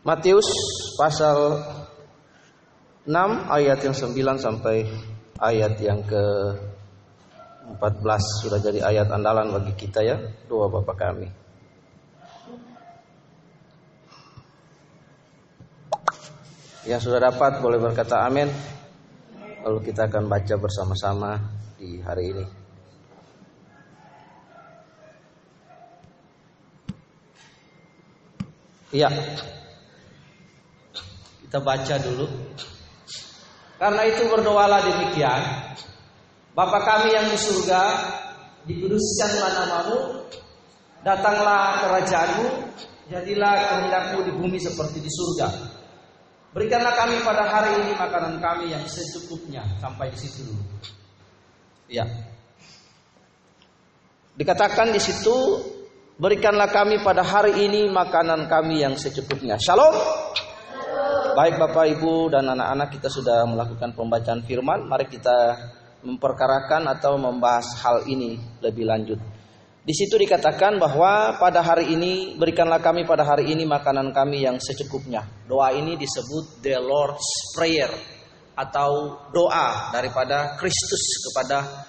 Matius pasal 6 ayat yang 9 sampai ayat yang ke-14 sudah jadi ayat andalan bagi kita ya, doa Bapa kami. Yang sudah dapat boleh berkata amin. Lalu kita akan baca bersama-sama di hari ini. Iya. Kita baca dulu. Karena itu berdoalah demikian. Bapa kami yang di surga, dikuduskanlah namamu, datanglah kerajaanmu, jadilah kehendakmu di bumi seperti di surga. Berikanlah kami pada hari ini makanan kami yang secukupnya. Sampai di situ dulu. Ya. Dikatakan di situ, berikanlah kami pada hari ini makanan kami yang secukupnya. Shalom. Baik Bapak Ibu dan anak-anak, kita sudah melakukan pembacaan firman. Mari kita memperkarakan atau membahas hal ini lebih lanjut. Di situ dikatakan bahwa pada hari ini, berikanlah kami pada hari ini makanan kami yang secukupnya. Doa ini disebut the Lord's Prayer atau doa daripada Kristus kepada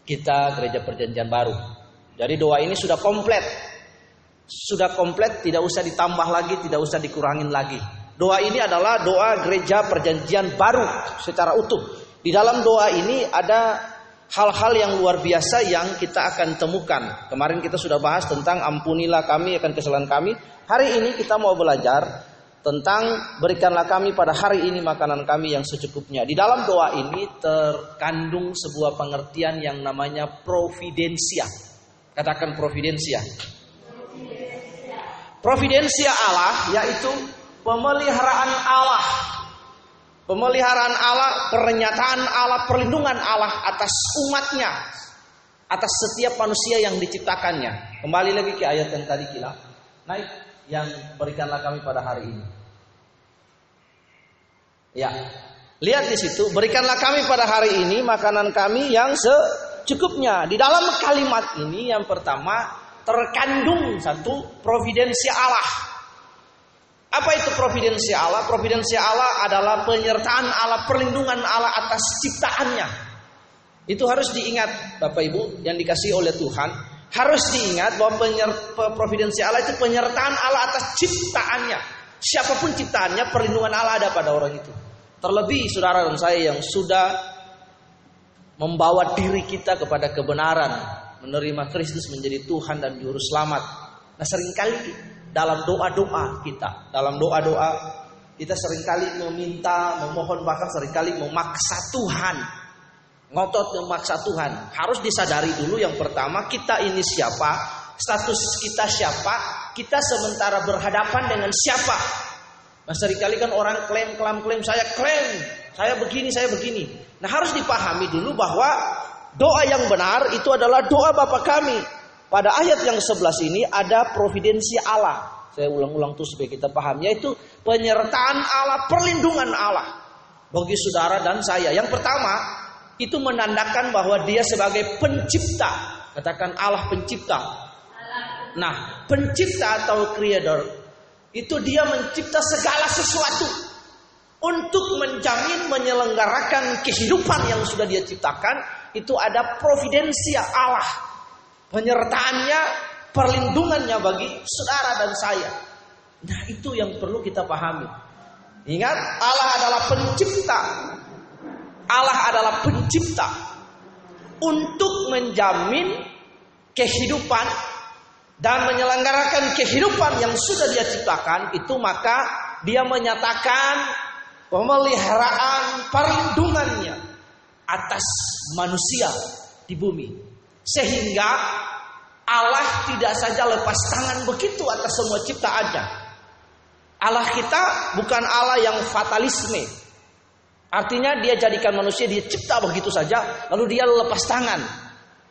kita Gereja Perjanjian Baru. Jadi doa ini sudah komplit. Sudah komplit, tidak usah ditambah lagi, tidak usah dikurangin lagi. Doa ini adalah doa Gereja Perjanjian Baru secara utuh. Di dalam doa ini ada hal-hal yang luar biasa yang kita akan temukan. Kemarin kita sudah bahas tentang ampunilah kami akan kesalahan kami. Hari ini kita mau belajar tentang berikanlah kami pada hari ini makanan kami yang secukupnya. Di dalam doa ini terkandung sebuah pengertian yang namanya providensia. Katakan providensia. Providensia Allah yaitu pemeliharaan Allah. Pemeliharaan Allah, pernyataan Allah, perlindungan Allah atas umatnya, atas setiap manusia yang diciptakannya. Kembali lagi ke ayat yang tadi kita naik, yang berikanlah kami pada hari ini. Ya, lihat di situ, berikanlah kami pada hari ini makanan kami yang secukupnya. Di dalam kalimat ini yang pertama terkandung satu providensia Allah. Apa itu providensia Allah? Providensia Allah adalah penyertaan Allah, perlindungan Allah atas ciptaannya. Itu harus diingat Bapak Ibu yang dikasihi oleh Tuhan. Harus diingat bahwa providensia Allah itu penyertaan Allah atas ciptaannya. Siapapun ciptaannya, perlindungan Allah ada pada orang itu. Terlebih saudara dan saya yang sudah membawa diri kita kepada kebenaran, menerima Kristus menjadi Tuhan dan Juru Selamat. Nah seringkali dalam doa-doa kita seringkali meminta, memohon, bahkan seringkali memaksa Tuhan, ngotot memaksa Tuhan. Harus disadari dulu yang pertama, kita ini siapa, status kita siapa, kita sementara berhadapan dengan siapa. Nah seringkali kan orang klaim, saya begini. Nah harus dipahami dulu bahwa doa yang benar itu adalah doa Bapa kami. Pada ayat yang 11 ini ada providensi Allah. Saya ulang-ulang tuh supaya kita paham. Yaitu penyertaan Allah, perlindungan Allah bagi saudara dan saya. Yang pertama, itu menandakan bahwa dia sebagai pencipta. Katakan Allah pencipta. Nah, pencipta atau creator, itu dia mencipta segala sesuatu untuk menjamin, menyelenggarakan kehidupan yang sudah dia ciptakan. Itu ada providensia Allah. Penyertaannya, perlindungannya bagi saudara dan saya. Nah itu yang perlu kita pahami. Ingat, Allah adalah pencipta. Allah adalah pencipta untuk menjamin kehidupan dan menyelenggarakan kehidupan yang sudah dia ciptakan. Itu maka dia menyatakan pemeliharaan perlindungannya atas manusia di bumi. Sehingga Allah tidak saja lepas tangan begitu atas semua ciptaannya. Allah kita bukan Allah yang fatalisme. Artinya dia jadikan manusia, dia cipta begitu saja, lalu dia lepas tangan.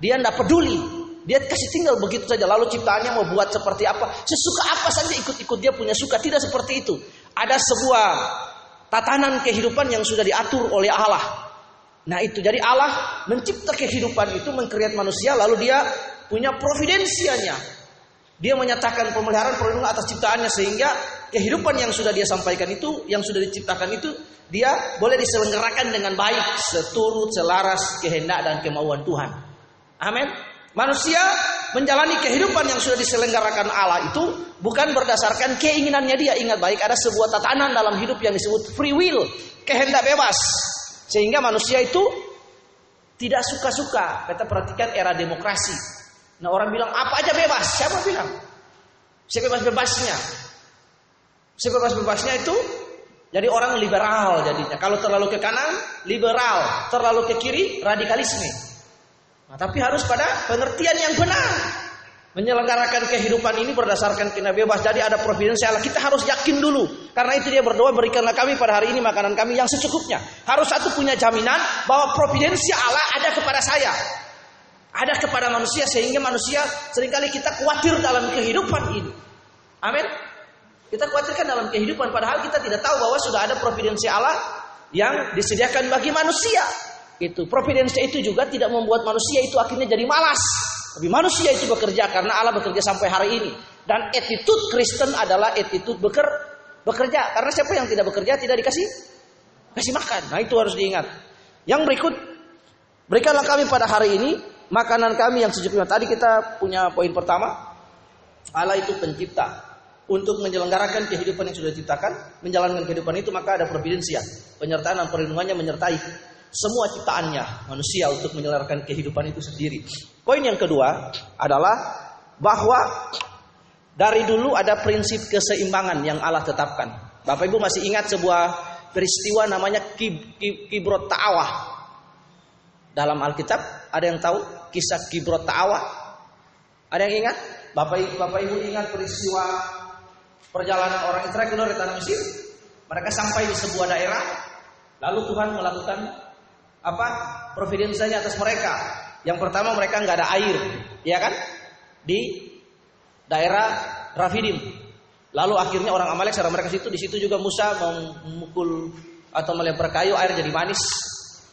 Dia tidak peduli. Dia kasih tinggal begitu saja, lalu ciptaannya mau buat seperti apa, sesuka apa saja ikut-ikut dia punya suka. Tidak seperti itu. Ada sebuah tatanan kehidupan yang sudah diatur oleh Allah. Nah itu, jadi Allah mencipta kehidupan itu, mengkreat manusia, lalu dia punya providensianya. Dia menyatakan pemeliharaan perlindungan atas ciptaannya sehingga kehidupan yang sudah dia sampaikan itu, yang sudah diciptakan itu, dia boleh diselenggarakan dengan baik, seturut selaras kehendak dan kemauan Tuhan. Amin. Manusia menjalani kehidupan yang sudah diselenggarakan Allah itu bukan berdasarkan keinginannya dia. Ingat baik, ada sebuah tatanan dalam hidup yang disebut free will, kehendak bebas. Sehingga manusia itu tidak suka-suka. Kita perhatikan era demokrasi. Nah, orang bilang apa aja bebas. Siapa bilang? Sebebas-bebasnya. Sebebas-bebasnya itu jadi orang liberal jadinya. Kalau terlalu ke kanan, liberal. Terlalu ke kiri, radikalisme. Nah, tapi harus pada pengertian yang benar. Menyelenggarakan kehidupan ini berdasarkan kena bebas. Jadi ada providensi Allah. Kita harus yakin dulu. Karena itu dia berdoa, berikanlah kami pada hari ini makanan kami yang secukupnya. Harus satu punya jaminan bahwa providensi Allah ada kepada saya. Ada kepada manusia, sehingga manusia seringkali kita khawatir dalam kehidupan ini. Amin. Kita khawatirkan dalam kehidupan, padahal kita tidak tahu bahwa sudah ada providensi Allah yang disediakan bagi manusia. Itu providensi itu juga tidak membuat manusia itu akhirnya jadi malas. Tapi manusia itu bekerja karena Allah bekerja sampai hari ini. Dan attitude Kristen adalah attitude bekerja. Karena siapa yang tidak bekerja tidak dikasih makan. Nah, itu harus diingat. Yang berikut, berikanlah kami pada hari ini makanan kami yang secukupnya. Tadi kita punya poin pertama, Allah itu pencipta. Untuk menyelenggarakan kehidupan yang sudah diciptakan, menjalankan kehidupan itu, maka ada providensia, penyertaan dan perlindungannya menyertai semua ciptaannya manusia untuk menyelenggarakan kehidupan itu sendiri. Poin yang kedua adalah bahwa dari dulu ada prinsip keseimbangan yang Allah tetapkan. Bapak Ibu masih ingat sebuah peristiwa namanya Kibrot Ta'awah. Dalam Alkitab ada yang tahu kisah Kibrot Ta'awah? Ada yang ingat? Bapak Ibu ingat peristiwa perjalanan orang Israel keluar dari tanah Mesir? Mereka sampai di sebuah daerah, lalu Tuhan melakukan providensianya atas mereka. Yang pertama, mereka nggak ada air, ya kan? Di daerah Rafidim. Lalu akhirnya orang Amalek serang mereka di situ juga Musa memukul atau melempar kayu, air jadi manis.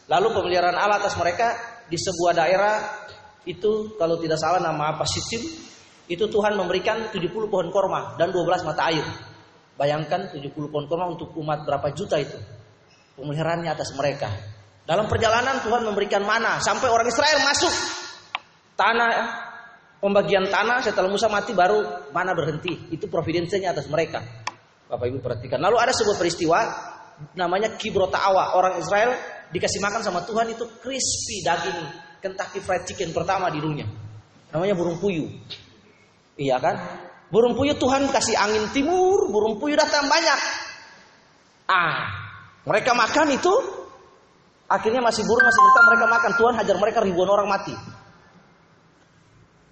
Lalu pemeliharaan Allah atas mereka di sebuah daerah itu, kalau tidak salah nama Sitim. Itu Tuhan memberikan 70 pohon korma dan 12 mata air. Bayangkan 70 pohon korma untuk umat berapa juta itu. Pemeliharaannya atas mereka. Dalam perjalanan Tuhan memberikan mana sampai orang Israel masuk tanah, pembagian tanah setelah Musa mati baru mana berhenti. Itu providensinya atas mereka. Bapak Ibu perhatikan. Lalu ada sebuah peristiwa namanya Kibrot Ta'awah. Orang Israel dikasih makan sama Tuhan itu crispy daging Kentucky Fried Chicken pertama di dunia. Namanya burung puyuh. Iya kan? Burung puyuh Tuhan kasih angin timur, burung puyuh datang banyak. Mereka makan itu, akhirnya masih tetap mereka makan. Tuhan hajar mereka, ribuan orang mati.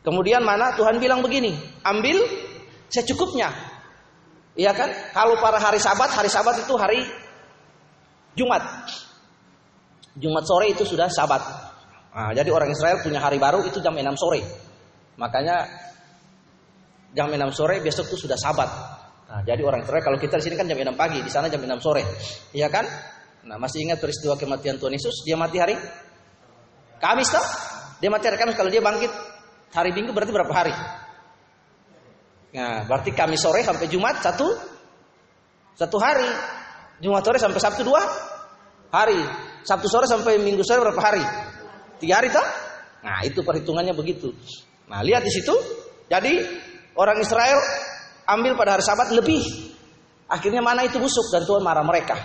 Kemudian mana? Tuhan bilang begini, ambil secukupnya. Iya kan? Kalau pada hari Sabat itu hari Jumat. Jumat sore itu sudah Sabat. Jadi orang Israel punya hari baru itu jam 6 sore. Makanya jam 6 sore besok itu sudah Sabat. Jadi orang Israel, kalau kita di sini kan jam 6 pagi, di sana jam 6 sore. Iya kan? Nah, masih ingat peristiwa kematian Tuhan Yesus? Dia mati hari Kamis toh? Dia mati hari Kamis, kalau dia bangkit hari Minggu berarti berapa hari? Nah, berarti Kamis sore sampai Jumat satu hari. Jumat sore sampai Sabtu 2 hari. Sabtu sore sampai Minggu sore berapa hari? 3 hari toh? Nah, itu perhitungannya begitu. Nah, lihat di situ. Jadi orang Israel ambil pada hari Sabat lebih. Akhirnya mana itu busuk dan Tuhan marah mereka.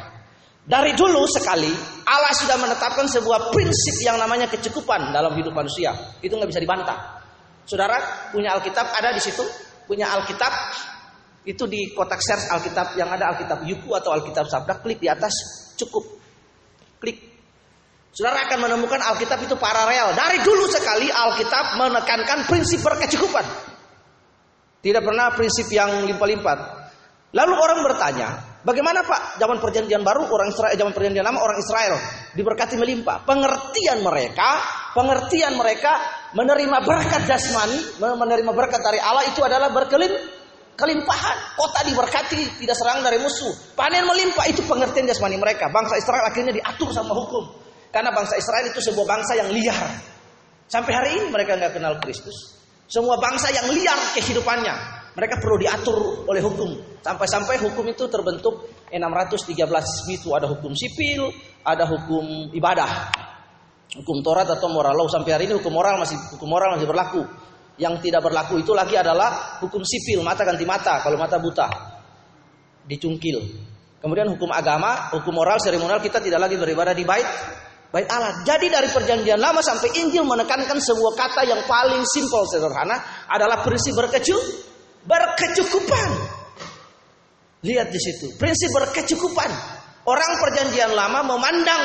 Dari dulu sekali Allah sudah menetapkan sebuah prinsip yang namanya kecukupan dalam hidup manusia. Itu nggak bisa dibantah. Saudara punya Alkitab ada di situ. Punya Alkitab itu di kotak search Alkitab yang ada Alkitab Yuku atau Alkitab Sabda, klik di atas cukup. Klik. Saudara akan menemukan Alkitab itu paralel. Dari dulu sekali Alkitab menekankan prinsip berkecukupan. Tidak pernah prinsip yang limpah-limpah. Lalu orang bertanya, bagaimana Pak? Zaman perjanjian baru orang Israel, zaman perjanjian lama orang Israel diberkati melimpah. Pengertian mereka menerima berkat jasmani, menerima berkat dari Allah itu adalah kelimpahan. Kota diberkati, tidak serang dari musuh. Panen melimpah, itu pengertian jasmani mereka. Bangsa Israel akhirnya diatur sama hukum. Karena bangsa Israel itu sebuah bangsa yang liar. Sampai hari ini mereka nggak kenal Kristus. Semua bangsa yang liar kehidupannya. mereka perlu diatur oleh hukum. Sampai-sampai hukum itu terbentuk 613 itu, ada hukum sipil, ada hukum ibadah, hukum Taurat atau moral law. Sampai hari ini hukum moral masih berlaku. Yang tidak berlaku itu lagi adalah hukum sipil, mata ganti mata kalau mata buta, dicungkil. Kemudian hukum agama, hukum moral, seremonial, kita tidak lagi beribadah di bait Allah. Jadi dari perjanjian lama sampai Injil menekankan sebuah kata yang paling simpel, sederhana, adalah prinsip berkecukupan. Lihat di situ, prinsip berkecukupan. Orang perjanjian lama memandang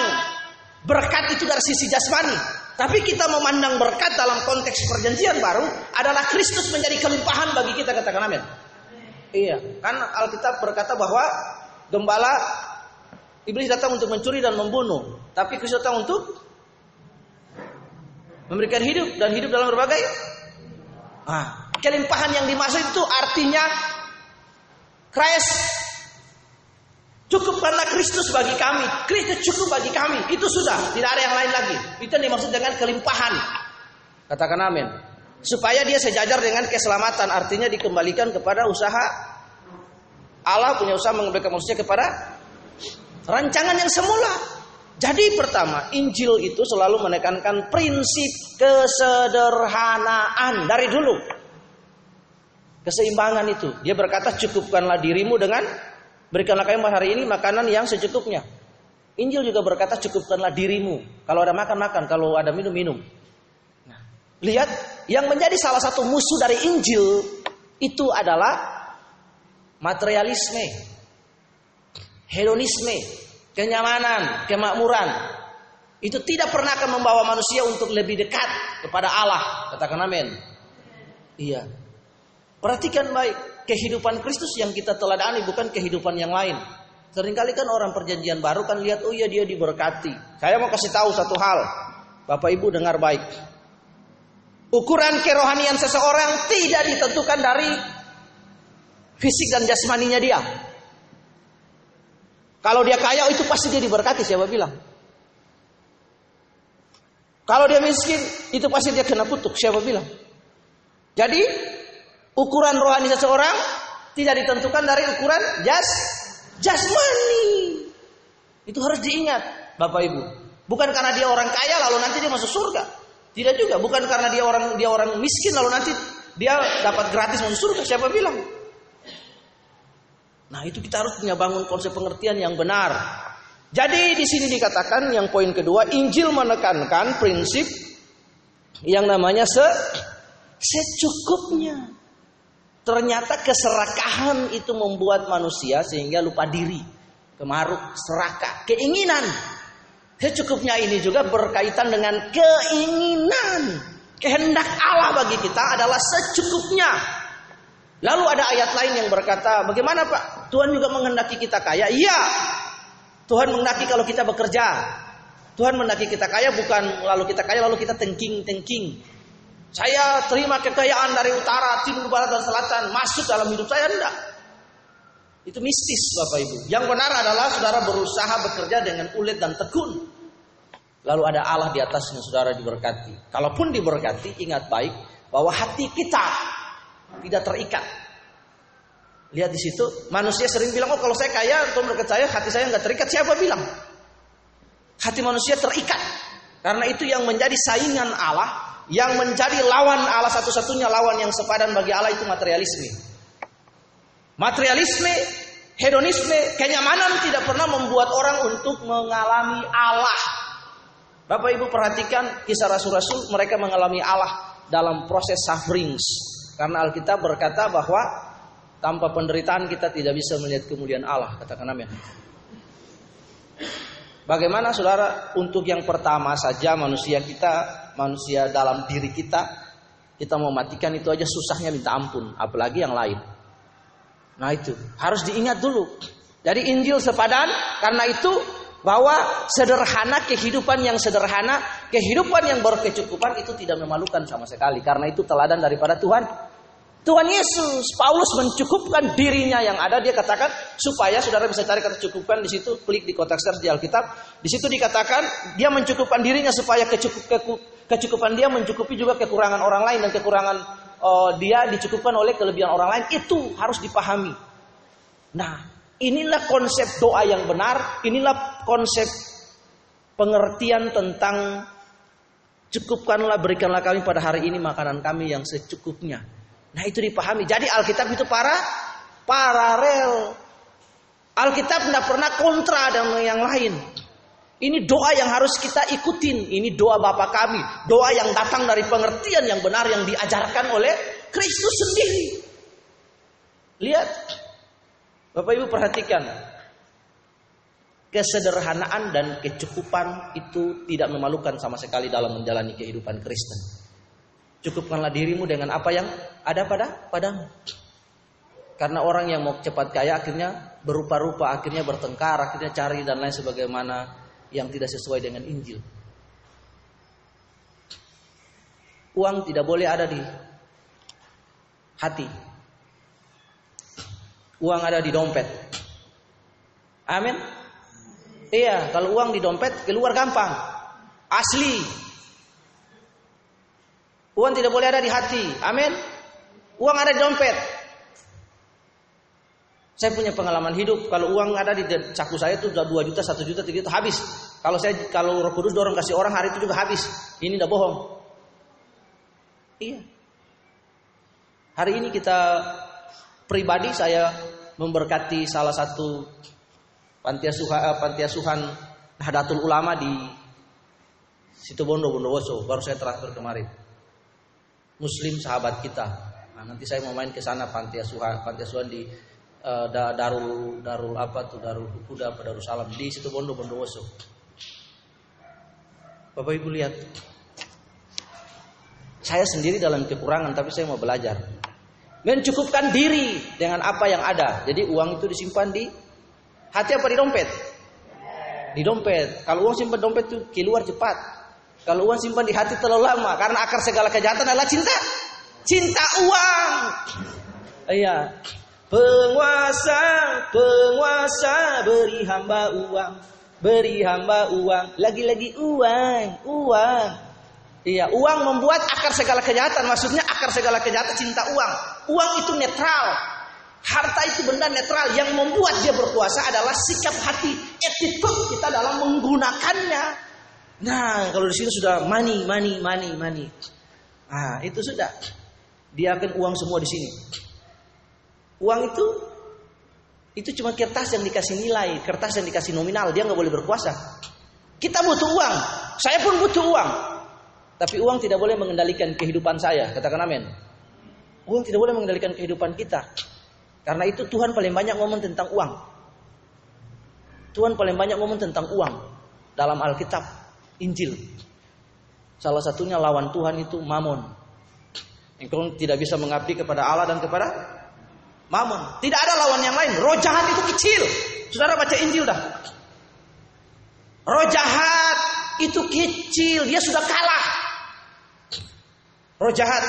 berkat itu dari sisi jasmani, tapi kita memandang berkat dalam konteks perjanjian baru adalah Kristus menjadi kelimpahan bagi kita, katakan amin. Iya, kan Alkitab berkata bahwa gembala iblis datang untuk mencuri dan membunuh, tapi Kristus datang untuk memberikan hidup dan hidup dalam berbagai. Kelimpahan yang dimaksud itu artinya Christ, cukupkanlah Kristus bagi kami, Kristus cukup bagi kami, itu sudah, tidak ada yang lain lagi. Itu yang dimaksud dengan kelimpahan. Katakan amin. Supaya dia sejajar dengan keselamatan, artinya dikembalikan kepada usaha Allah, punya usaha mengembalikan manusia kepada rancangan yang semula. Jadi pertama, Injil itu selalu menekankan prinsip kesederhanaan dari dulu. Keseimbangan itu. Dia berkata, cukupkanlah dirimu dengan, berikanlah kamu hari ini makanan yang secukupnya. Injil juga berkata, cukupkanlah dirimu. Kalau ada makan, kalau ada minum. Nah, lihat, yang menjadi salah satu musuh dari Injil itu adalah materialisme, hedonisme, kenyamanan, kemakmuran. Itu tidak pernah akan membawa manusia untuk lebih dekat kepada Allah. Katakan amin. Iya. Perhatikan baik, kehidupan Kristus yang kita teladani bukan kehidupan yang lain. Seringkali kan orang perjanjian baru kan lihat, oh iya dia diberkati. Saya mau kasih tahu satu hal, Bapak Ibu dengar baik. Ukuran kerohanian seseorang tidak ditentukan dari fisik dan jasmaninya dia. Kalau dia kaya itu pasti dia diberkati, siapa bilang? Kalau dia miskin itu pasti dia kena kutuk, siapa bilang? Jadi ukuran rohani seseorang tidak ditentukan dari ukuran jasmani. Itu harus diingat, Bapak Ibu. Bukan karena dia orang kaya lalu nanti dia masuk surga. Tidak juga, bukan karena dia orang miskin lalu nanti dia dapat gratis masuk surga, siapa bilang? Nah, itu kita harus punya bangun konsep pengertian yang benar. Jadi di sini dikatakan yang poin kedua, Injil menekankan prinsip yang namanya secukupnya. Ternyata keserakahan itu membuat manusia sehingga lupa diri, kemaruk, serakah, keinginan. Secukupnya ini juga berkaitan dengan keinginan. Kehendak Allah bagi kita adalah secukupnya. Lalu ada ayat lain yang berkata, bagaimana Pak? Tuhan juga menghendaki kita kaya? Iya. Tuhan menghendaki kalau kita bekerja. Tuhan menghendaki kita kaya bukan lalu kita kaya lalu kita tengking. Saya terima kekayaan dari utara, timur, barat, dan selatan masuk dalam hidup saya, enggak. Itu mistis Bapak Ibu. Yang benar adalah saudara berusaha bekerja dengan ulet dan tekun. Lalu ada Allah di atasnya, saudara diberkati. Kalaupun diberkati, ingat baik bahwa hati kita tidak terikat. Lihat di situ, manusia sering bilang, oh kalau saya kaya, Tuhan berkat saya, hati saya nggak terikat. Siapa bilang? Hati manusia terikat. Karena itu yang menjadi saingan Allah, yang menjadi lawan Allah, satu-satunya lawan yang sepadan bagi Allah itu materialisme. Materialisme, hedonisme, kenyamanan tidak pernah membuat orang untuk mengalami Allah. Bapak Ibu perhatikan kisah Rasul-Rasul, mereka mengalami Allah dalam proses sufferings. Karena Alkitab berkata bahwa tanpa penderitaan kita tidak bisa melihat kemuliaan Allah. Katakan amin. Bagaimana saudara untuk yang pertama saja manusia dalam diri kita mau matikan itu aja susahnya minta ampun. Apalagi yang lain. Nah itu harus diingat dulu. Jadi Injil sepadan karena itu bahwa sederhana, kehidupan yang sederhana, kehidupan yang berkecukupan itu tidak memalukan sama sekali. Karena itu teladan daripada Tuhan Yesus. Paulus mencukupkan dirinya yang ada. Dia katakan supaya saudara bisa cari kata cukupkan di situ, klik di kotak search di Alkitab. Di situ dikatakan dia mencukupkan dirinya supaya kecukupan dia mencukupi juga kekurangan orang lain dan kekurangan dia dicukupkan oleh kelebihan orang lain, itu harus dipahami. Nah, inilah konsep doa yang benar, inilah konsep pengertian tentang cukupkanlah, berikanlah kami pada hari ini makanan kami yang secukupnya. Nah, itu dipahami. Jadi Alkitab itu paralel. Alkitab tidak pernah kontra dengan yang lain. Ini doa yang harus kita ikutin. Ini doa Bapa kami. Doa yang datang dari pengertian yang benar yang diajarkan oleh Kristus sendiri. Lihat. Bapak Ibu perhatikan. Kesederhanaan dan kecukupan itu tidak memalukan sama sekali dalam menjalani kehidupan Kristen. Cukupkanlah dirimu dengan apa yang ada padamu. Karena orang yang mau cepat kaya akhirnya berupa-rupa, akhirnya bertengkar, akhirnya cari dan lain sebagaimana yang tidak sesuai dengan Injil. Uang tidak boleh ada di hati. Uang ada di dompet. Amin. Iya, kalau uang di dompet keluar gampang. Asli. Uang tidak boleh ada di hati. Amin. Uang ada di dompet. Saya punya pengalaman hidup. Kalau uang ada di saku saya itu sudah 2 juta, 1 juta, 3 juta habis. Kalau Roh Kudus dorong kasih orang hari itu juga habis. Ini tidak bohong. Iya. Hari ini kita pribadi saya memberkati salah satu panti asuhan Nahdlatul Ulama di Situbondo, Bondowoso. Baru saya terakhir kemarin. Muslim sahabat kita. Nah, nanti saya mau main ke sana panti asuhan di Darul Huda pada Darussalam di Situbondo, Bondowoso. Bapak Ibu lihat. Saya sendiri dalam kekurangan tapi saya mau belajar. Mencukupkan diri dengan apa yang ada. Jadi uang itu disimpan di hati apa di dompet? Di dompet. Kalau uang simpan dompet itu keluar cepat. Kalau uang simpan di hati terlalu lama. Karena akar segala kejahatan adalah cinta. Cinta uang. Iya. Penguasa beri hamba uang. Lagi-lagi uang. Iya, uang membuat akar segala kejahatan. Maksudnya akar segala kejahatan cinta uang. Uang itu netral. Harta itu benda netral. Yang membuat dia berkuasa adalah sikap hati, attitude kita dalam menggunakannya. Nah, kalau di sini sudah money. Nah, itu sudah. Dia akan uang semua di sini. Uang itu cuma kertas yang dikasih nilai, kertas yang dikasih nominal. Dia nggak boleh berkuasa. Kita butuh uang. Saya pun butuh uang. Tapi uang tidak boleh mengendalikan kehidupan saya. Katakan amin. Uang tidak boleh mengendalikan kehidupan kita. Karena itu Tuhan paling banyak ngomong tentang uang. Tuhan paling banyak ngomong tentang uang dalam Alkitab, Injil. Salah satunya lawan Tuhan itu Mamon. Engkau tidak bisa mengabdi kepada Allah dan kepada Mamon. Tidak ada lawan yang lain. Roh jahat itu kecil. Saudara baca Injil dah. Roh jahat itu kecil. Dia sudah kalah. Roh jahat.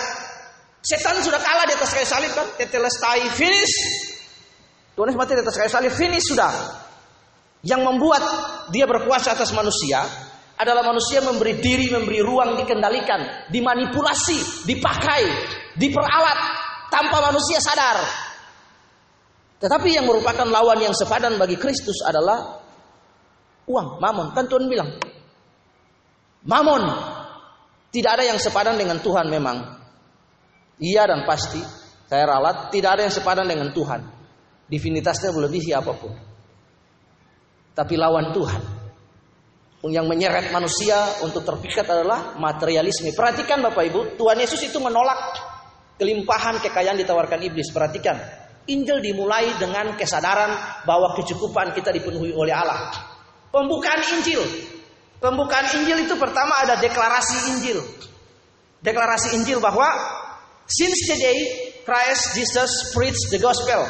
Setan sudah kalah di atas kayu salib kan? Tetelestai, finish. Tuhan Yesus mati di atas kayu salib, finish sudah. Yang membuat dia berkuasa atas manusia adalah manusia memberi diri, memberi ruang, dikendalikan, dimanipulasi, dipakai, diperalat tanpa manusia sadar. Tetapi yang merupakan lawan yang sepadan bagi Kristus adalah uang, Mamon. Kan Tuhan bilang, Mamon. Tidak ada yang sepadan dengan Tuhan memang. Iya dan pasti, saya ralat, tidak ada yang sepadan dengan Tuhan. Divinitasnya melebihi apapun. Tapi lawan Tuhan. Yang menyeret manusia untuk terpikat adalah materialisme. Perhatikan Bapak Ibu, Tuhan Yesus itu menolak kelimpahan kekayaan ditawarkan iblis. Perhatikan, Injil dimulai dengan kesadaran bahwa kecukupan kita dipenuhi oleh Allah. Pembukaan Injil. Pembukaan Injil itu pertama ada deklarasi Injil. Deklarasi Injil bahwa since the day Christ Jesus preached the gospel,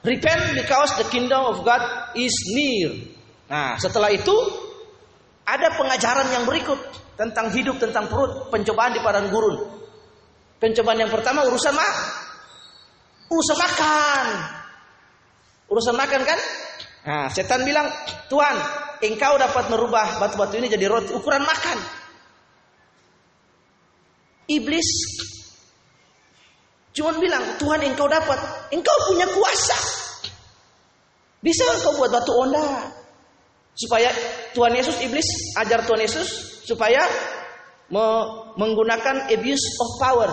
repent because the kingdom of God is near. Nah, setelah itu ada pengajaran yang berikut tentang hidup, tentang perut, pencobaan di padang gurun. Pencobaan yang pertama urusan makan. Urusan makan kan? Nah, setan bilang, Tuhan, engkau dapat merubah batu-batu ini jadi roti, ukuran makan. Iblis Cuman bilang, Tuhan engkau dapat, engkau punya kuasa. Bisa engkau buat batu onda. Supaya Tuhan Yesus, iblis ajar Tuhan Yesus supaya menggunakan abuse of power.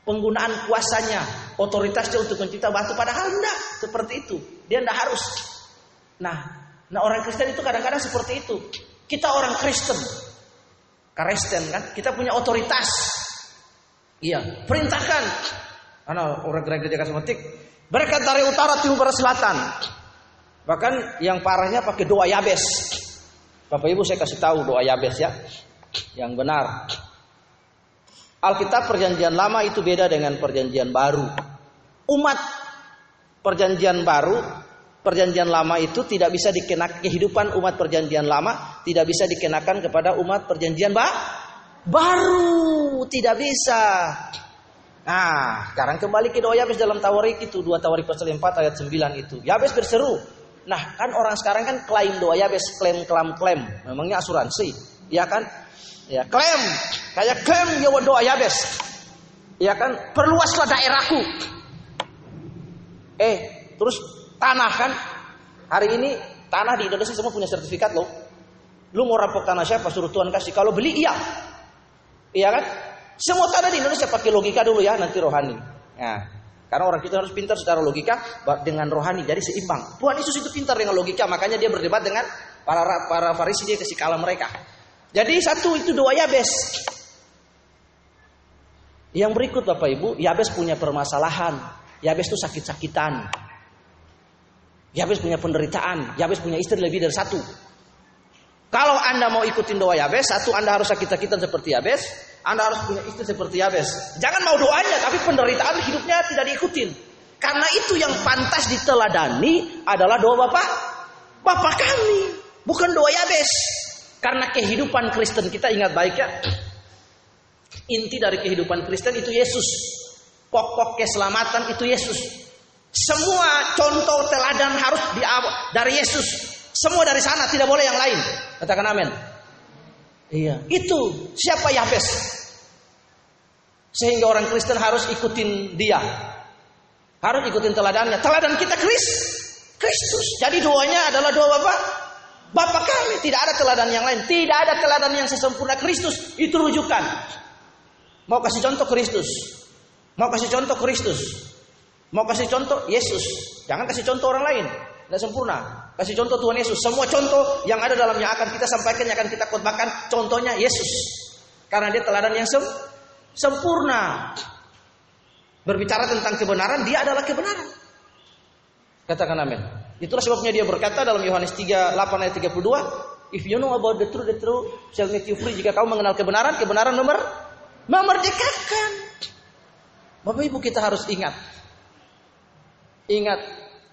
Penggunaan kuasanya, otoritasnya untuk mencipta batu. Padahal enggak seperti itu. Dia enggak harus. Nah orang Kristen itu kadang-kadang seperti itu. Kita orang Kristen kan, kita punya otoritas. Iya, perintahkan. Orang gereja karismatik berkat dari utara, timur, barat, selatan. Bahkan yang parahnya pakai doa Yabes. Bapak Ibu saya kasih tahu doa Yabes ya, yang benar. Alkitab perjanjian lama itu beda dengan perjanjian baru. Umat perjanjian baru, perjanjian lama itu tidak bisa dikenakan, kehidupan umat perjanjian lama tidak bisa dikenakan kepada umat perjanjian baru. Tidak bisa. Nah, sekarang kembali ke doa Yabes dalam Tawarik itu, 2 Tawarik pasal 4 ayat 9 itu. Yabes berseru. Nah, kan orang sekarang kan klaim doa Yabes, klaim. Memangnya asuransi, ya kan? Ya, klaim. Kayak klaim doa Yabes. Ya kan? Perluaslah daerahku. Terus tanah kan? Hari ini tanah di Indonesia semua punya sertifikat loh. Lu mau rampok tanah siapa? Suruh Tuhan kasih. Kalau beli iya. Iya kan? Semua tanah di Indonesia pakai logika dulu ya, nanti rohani. Nah, karena orang kita harus pintar secara logika dengan rohani, jadi seimbang. Tuhan Yesus itu pintar dengan logika, makanya dia berdebat dengan para Farisi, dia kasih kalah mereka. Jadi satu itu doa Yabes. Yang berikut Bapak Ibu, Yabes punya permasalahan. Yabes itu sakit-sakitan. Yabes punya penderitaan. Yabes punya istri lebih dari satu. Kalau Anda mau ikutin doa Yabes, satu Anda harus sakit-sakitan seperti Yabes. Anda harus punya istri seperti Yabes. Jangan mau doanya, tapi penderitaan hidupnya tidak diikutin. Karena itu yang pantas diteladani adalah doa Bapa kami, bukan doa Yabes. Karena kehidupan Kristen kita, ingat baik ya, inti dari kehidupan Kristen itu Yesus. Pokok keselamatan itu Yesus. Semua contoh teladan harus dari Yesus. Semua dari sana, tidak boleh yang lain. Katakan amin. Iya, itu siapa Yabes? Sehingga orang Kristen harus ikutin dia. Harus ikutin teladannya. Teladan kita Kristus. Jadi doanya adalah doa Bapa kami. Tidak ada teladan yang lain. Tidak ada teladan yang sesempurna Kristus. Itu rujukan. Mau kasih contoh Kristus. Mau kasih contoh Kristus. Mau kasih contoh Yesus. Jangan kasih contoh orang lain. Tidak sempurna. Kasih contoh Tuhan Yesus. Semua contoh yang ada dalam yang akan kita sampaikan, yang akan kita khotbahkan, contohnya Yesus. Karena dia teladan yang sempurna. Berbicara tentang kebenaran, dia adalah kebenaran. Katakan amin. Itulah sebabnya dia berkata dalam Yohanes 3:8 ayat 32, if you know about the truth shall make you free. Jika kau mengenal kebenaran, kebenaran memerdekakan. Bapak Ibu, kita harus ingat.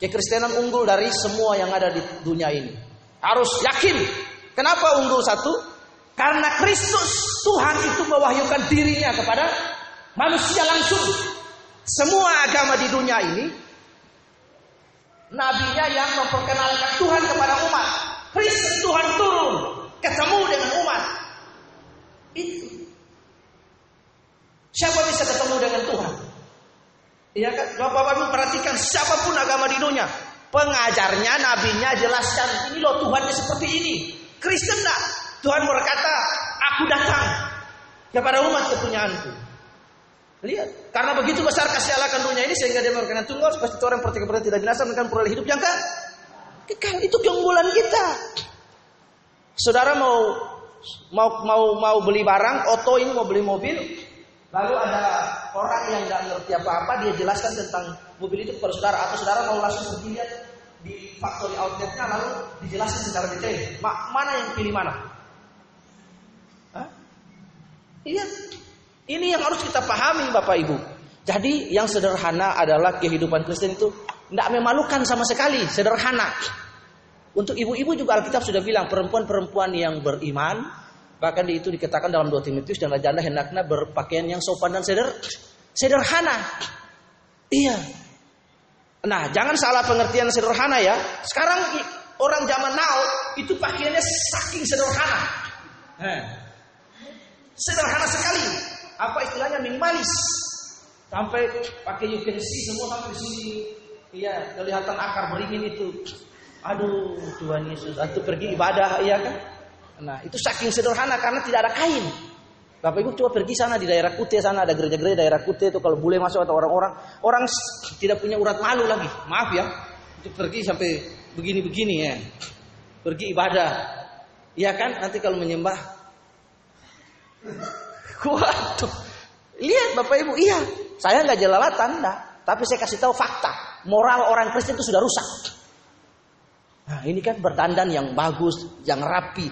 Kekristenan unggul dari semua yang ada di dunia ini. Harus yakin. Kenapa unggul satu? Karena Kristus, Tuhan itu mewahyukan dirinya kepada manusia langsung. Semua agama di dunia ini, nabinya yang memperkenalkan Tuhan kepada umat. Kristus Tuhan turun, ketemu dengan umat. Itu. Siapa bisa ketemu dengan Tuhan? Iya kan? Bapak-bapak perhatikan, siapapun agama di dunia, pengajarnya, nabinya jelaskan, ini loh Tuhannya seperti ini. Kristen enggak? Tuhan berkata, aku datang kepada umat kepunyaanku. Lihat, karena begitu besar kasih Allah akan dunia ini sehingga dia memberikan tunggal supaya setiap orang percaya tidak binasa melainkan peroleh hidup yang kekal. Itu keunggulan kita. Saudara mau beli barang, Otto ini mau beli mobil. Lalu ada orang yang tidak ngerti apa-apa, dia jelaskan tentang mobil itu kepada saudara. Atau saudara mau langsung pergi lihat di factory outletnya, lalu dijelaskan secara detail. Mana yang pilih mana? Iya. Ini yang harus kita pahami Bapak Ibu. Jadi yang sederhana adalah kehidupan Kristen itu tidak memalukan sama sekali. Sederhana. Untuk ibu-ibu juga Alkitab sudah bilang, perempuan-perempuan yang beriman, bahkan itu dikatakan dalam 2 Timotius, dan janda hendaknya berpakaian yang sopan dan sederhana. Iya. Nah, jangan salah pengertian sederhana ya. Sekarang orang zaman now itu pakaiannya saking sederhana. Sederhana sekali. Apa istilahnya, minimalis. Sampai pakai you can see semua sampai di sini. Iya, kelihatan akar beringin itu. Aduh, Tuhan Yesus, itu pergi ibadah, iya kan? Nah, itu saking sederhana karena tidak ada kain. Bapak Ibu coba pergi sana di daerah Kute sana, ada gereja-gereja daerah Kute itu kalau bule masuk atau orang tidak punya urat malu lagi. Maaf ya. Itu pergi sampai begini-begini ya. Pergi ibadah. Iya kan? Nanti kalau menyembah. Waduh. Lihat Bapak Ibu, iya. Saya enggak jelalatan enggak, tapi saya kasih tahu fakta. Moral orang Kristen itu sudah rusak. Nah, ini kan berdandan yang bagus, yang rapi.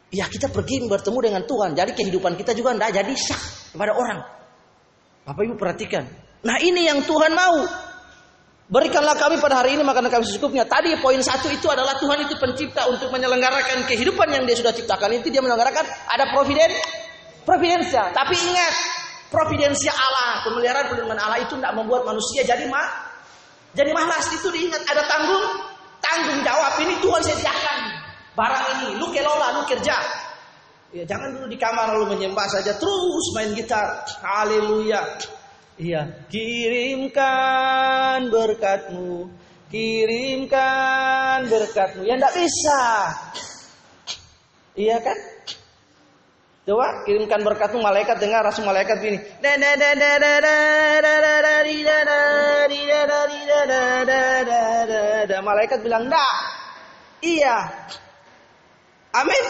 Ya kita pergi bertemu dengan Tuhan. Jadi kehidupan kita juga tidak jadi syak kepada orang. Bapak Ibu perhatikan. Nah ini yang Tuhan mau. Berikanlah kami pada hari ini makanan kami secukupnya. Tadi poin 1 itu adalah Tuhan itu pencipta untuk menyelenggarakan kehidupan yang dia sudah ciptakan. Itu dia menyelenggarakan ada providensia. Tapi ingat, providensia Allah, pemeliharaan perlindungan Allah itu tidak membuat manusia jadi malas. Itu diingat, ada tanggung jawab. Ini Tuhan sediakan. Barang ini, lu kelola, lu kerja. Ya, jangan dulu di kamar lalu menyembah saja, terus main gitar. Haleluya. Iya, kirimkan berkat-Mu, kirimkan berkat-Mu. Ya enggak bisa. Iya kan? Coba kirimkan berkat-Mu, malaikat dengar, langsung malaikat begini. Malaikat bilang, "Enggak." Iya. Amin.